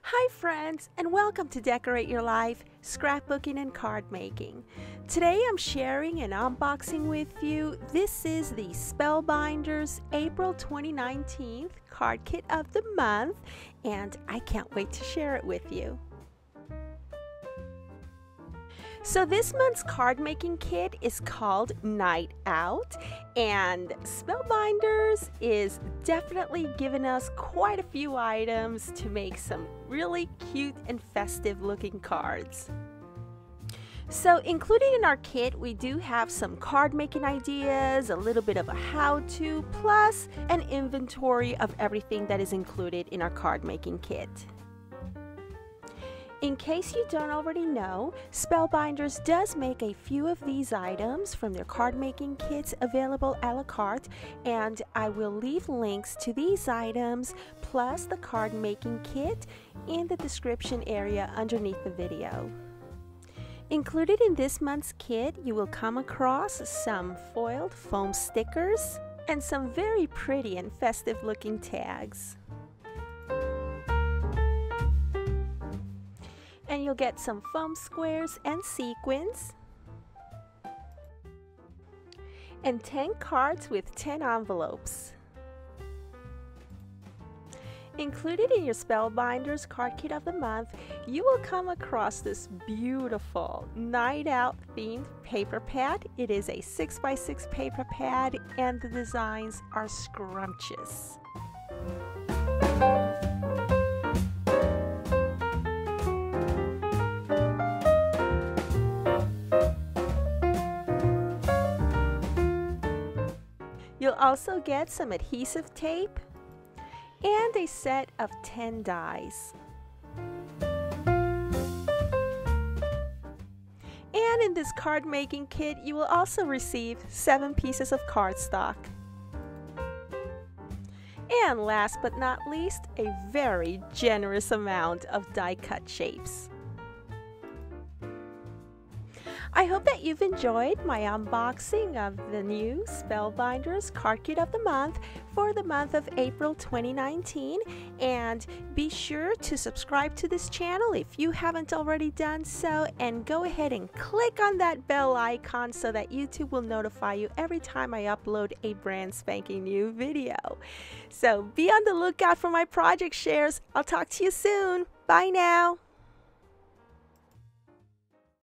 Hi friends, and welcome to Decorate Your Life, Scrapbooking and Card Making. Today I'm sharing an unboxing with you. This is the Spellbinders April 2019 Card Kit of the Month, and I can't wait to share it with you. So this month's card making kit is called Night Out, and Spellbinders is definitely giving us quite a few items to make some really cute and festive looking cards. So included in our kit, we do have some card making ideas, a little bit of a how-to, plus an inventory of everything that is included in our card making kit. In case you don't already know, Spellbinders does make a few of these items from their card making kits available a la carte, and I will leave links to these items plus the card making kit in the description area underneath the video. Included in this month's kit, you will come across some foiled foam stickers and some very pretty and festive looking tags. And you'll get some foam squares and sequins, and 10 cards with 10 envelopes. Included in your Spellbinders card kit of the month, you will come across this beautiful Night Out themed paper pad. It is a 6x6 paper pad, and the designs are scrumptious. You'll also get some adhesive tape and a set of 10 dies. And in this card making kit, you will also receive 7 pieces of cardstock. And last but not least, a very generous amount of die cut shapes. I hope that you've enjoyed my unboxing of the new Spellbinders Card Kit of the Month for the month of April 2019, and be sure to subscribe to this channel if you haven't already done so, and go ahead and click on that bell icon so that YouTube will notify you every time I upload a brand spanking new video. So be on the lookout for my project shares. I'll talk to you soon. Bye now.